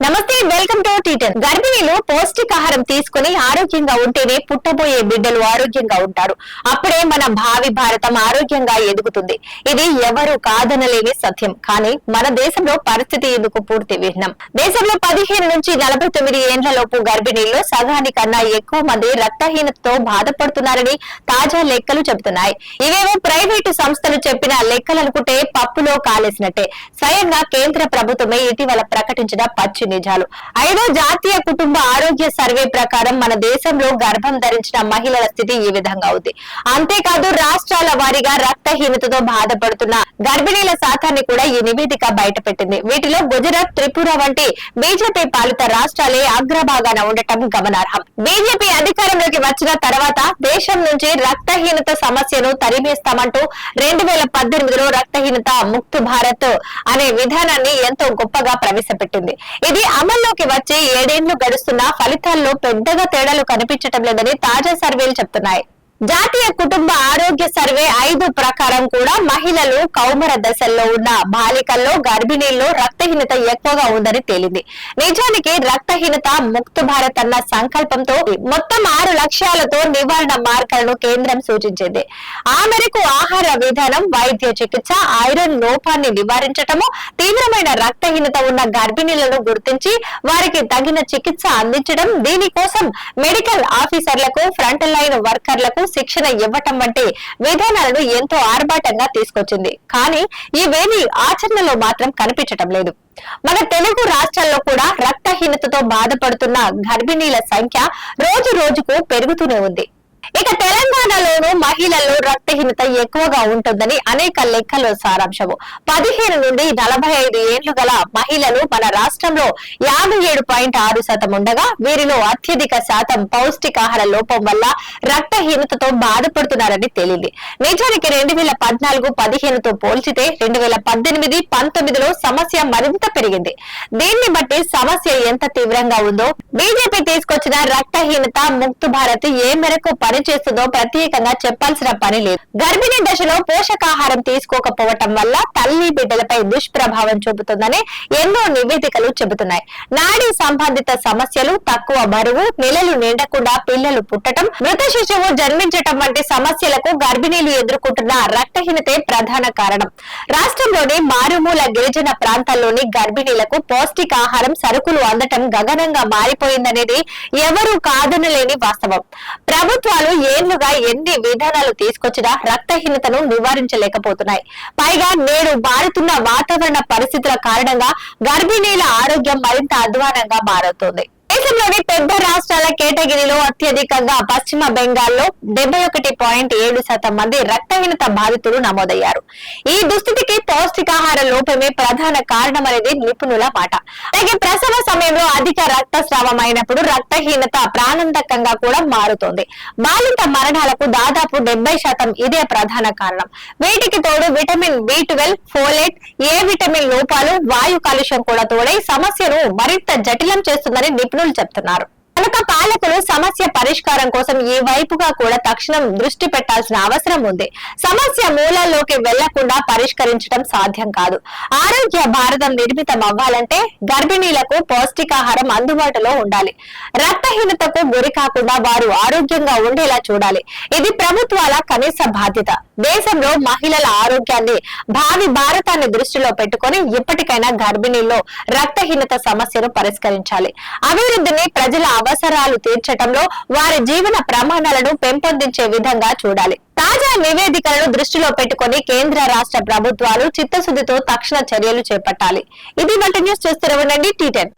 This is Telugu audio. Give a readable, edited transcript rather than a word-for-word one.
నమస్తే, వెల్కమ్ టు టీటన్. గర్భిణీలు పౌష్టికాహారం తీసుకుని ఆరోగ్యంగా ఉంటేనే పుట్టబోయే బిడ్డలు ఆరోగ్యంగా ఉంటారు. అప్పుడే మన భావి భారతం ఆరోగ్యంగా ఎదుగుతుంది. ఇది ఎవరు కాదనలేని సత్యం. కానీ మన దేశంలో పరిస్థితి ఎందుకు పూర్తి భిన్నం. దేశంలో 15 నుంచి 49 ఏండ్లలోపు గర్భిణీల్లో సగానికన్నా ఎక్కువ మంది రక్తహీనతతో బాధపడుతున్నారని తాజా లెక్కలు చెబుతున్నాయి. ఇవేమో ప్రైవేటు సంస్థలు చెప్పిన లెక్కలనుకుంటే పప్పులో కాలేసినట్టే. స్వయంగా కేంద్ర ప్రభుత్వమే ఇటీవల ప్రకటించిన పచ్చి నిజాలు. 5వ జాతీయ కుటుంబ ఆరోగ్య సర్వే ప్రకారం మన దేశంలో గర్భం ధరించిన మహిళల స్థితి ఈ విధంగా ఉంది. అంతేకాదు రాష్ట్రాల వారీగా రక్తహీనతతో బాధపడుతున్న గర్భిణీల శాతాన్ని కూడా ఈ నివేదిక బయటపెట్టింది. వీటిలో గుజరాత్, త్రిపుర వంటి బీజేపీ పాలిత రాష్ట్రాలే అగ్రభాగాన ఉండటం గమనార్హం. బీజేపీ అధికారంలోకి వచ్చిన తర్వాత దేశం నుంచి రక్తహీనత సమస్యను తరిమేస్తామంటూ 2018లో రక్తహీనత ముక్త్ భారత్ అనే విధానాన్ని ఎంతో గొప్పగా ప్రవేశపెట్టింది. ఇది అమల్లోకి వచ్చి 7 ఏళ్లు గడుస్తున్నా ఫలితాల్లో పెద్దగా తేడాలు కనిపించటం లేదని తాజా సర్వేలు చెప్తున్నాయి. జాతీయ కుటుంబ ఆరోగ్య సర్వే 5 ప్రకారం కూడా మహిళలు, కౌమార దశల్లో ఉన్న బాలికల్లో, గర్భిణీల్లో రక్తహీనత ఎక్కువగా ఉందని తేలింది. నిజానికి రక్తహీనత ముక్త్ భారత్ అన్న సంకల్పంతో మొత్తం 6 లక్ష్యాలతో నివారణ మార్గాలను కేంద్రం సూచించింది. ఆ మేరకు ఆహార విధానం, వైద్య చికిత్స, ఐరన్ లోపాన్ని నివారించటము, తీవ్రమైన రక్తహీనత ఉన్న గర్భిణీలను గుర్తించి వారికి తగిన చికిత్స అందించడం, దీనికోసం మెడికల్ ఆఫీసర్లకు, ఫ్రంట్ లైన్ వర్కర్లకు శిక్షణ ఇవ్వటం వంటి విధానాలను ఎంతో ఆర్భాటంగా తీసుకొచ్చింది. కానీ ఇవేమీ ఆచరణలో మాత్రం కనిపించటం లేదు. మన తెలుగు రాష్ట్రాల్లో కూడా రక్తహీనతతో బాధపడుతున్న గర్భిణీల సంఖ్య రోజు రోజుకు పెరుగుతూనే ఉంది. ఇక తెలంగాణలోనూ మహిళల్లో రక్తహీనత ఎక్కువగా ఉంటుందని అనేక లెక్కల సారాంశము. 15 నుండి 45 ఏళ్లు గల మహిళలు మన రాష్ట్రంలో 57.6% ఉండగా వీరిలో అత్యధిక శాతం పౌష్టికాహార లోపం వల్ల రక్తహీనతతో బాధపడుతున్నారని తేలింది. నిజానికి 2014-15తో పోల్చితే 2018-19లో సమస్య మరింత పెరిగింది. దీన్ని బట్టి సమస్య ఎంత తీవ్రంగా ఉందో బీజేపీ తీసుకొచ్చిన రక్తహీనత ముక్త్ భారత్ ఏ మేరకు పనిచేస్తుందో ప్రత్యేకంగా చెప్పాల్సిన పని లేదు. గర్భిణీ దశలో పోషకాహారం తీసుకోకపోవటం వల్ల తల్లి బిడ్డలపై దుష్ప్రభావం చూపుతుందని ఎన్నో నివేదికలు చెబుతున్నాయి. నాడీ సంబంధిత సమస్యలు, తక్కువ బరువు, నెలలు నిండకుండా పిల్లలు పుట్టడం, మృత శిశువు జన్మించటం వంటి సమస్యలకు గర్భిణీలు ఎదుర్కొంటున్న రక్తహీనతే ప్రధాన కారణం. రాష్ట్రంలోని మారుమూల గిరిజన ప్రాంతాల్లోని గర్భిణీలకు పౌష్టికాహారం సరుకులు అందటం గగనంగా మారిపోయిందనేది ఎవరూ కాదనలేని వాస్తవం. ప్రభుత్వాలు ఏళ్లుగా ఎన్ని విధానాలు తీసుకొచ్చినా రక్తహీనతను నివారించలేకపోతున్నాయి. పైగా నేడు మారుతున్న వాతావరణ పరిస్థితుల కారణంగా గర్భిణీల ఆరోగ్యం మరింత అధ్వానంగా మారుతోంది. దేశంలోని పెద్ద రాష్ట్రాల కేటగిరీలో అత్యధికంగా పశ్చిమ బెంగాల్లో 71.7% మంది రక్తహీనత బాధితులు నమోదయ్యారు. ఈ దుస్థితికి పౌష్టికాహార లోపమే ప్రధాన కారణమనేది నిపుణుల మాట. అలాగే ప్రసవ సమయంలో అధిక రక్తస్రావం అయినప్పుడు రక్తహీనత ప్రాణాంతకంగా కూడా మారుతోంది. బాలింత మరణాలకు దాదాపు 70% ఇదే ప్రధాన కారణం. వీటికి తోడు విటమిన్ B12, ఫోలేట్, ఏ విటమిన్ లోపాలు, వాయు కాలుష్యం కూడా తోడై సమస్యను మరింత జటిలం చేస్తుందని నిపుణులు చెప్తున్నారు. కనుక పాలకులు సమస్య పరిష్కారం కోసం ఈ వైపుగా కూడా తక్షణం దృష్టి పెట్టాల్సిన అవసరం ఉంది. సమస్య మూలాల్లోకి వెళ్లకుండా పరిష్కరించడం సాధ్యం కాదు. ఆరోగ్య భారతం నిర్మితం అవ్వాలంటే గర్భిణీలకు పౌష్టికాహారం అందుబాటులో ఉండాలి. రక్తహీనతకు గురి కాకుండా వారు ఆరోగ్యంగా ఉండేలా చూడాలి. ఇది ప్రభుత్వాల కనీస బాధ్యత. దేశంలో మహిళల ఆరోగ్యాన్ని, భావి భారతాన్ని దృష్టిలో పెట్టుకుని ఇప్పటికైనా గర్భిణీల్లో రక్తహీనత సమస్యను పరిష్కరించాలి. అభివృద్ధిని ప్రజల అవసరాలు తీర్చడంలో వారి జీవన ప్రమాణాలను పెంపొందించే విధంగా చూడాలి. తాజా నివేదికలను దృష్టిలో పెట్టుకుని కేంద్ర, రాష్ట్ర ప్రభుత్వాలు చిత్తశుద్ధితో తక్షణ చర్యలు చేపట్టాలి. ఇది వంటి న్యూస్ చూస్తూనే ఉండండి టీటెన్.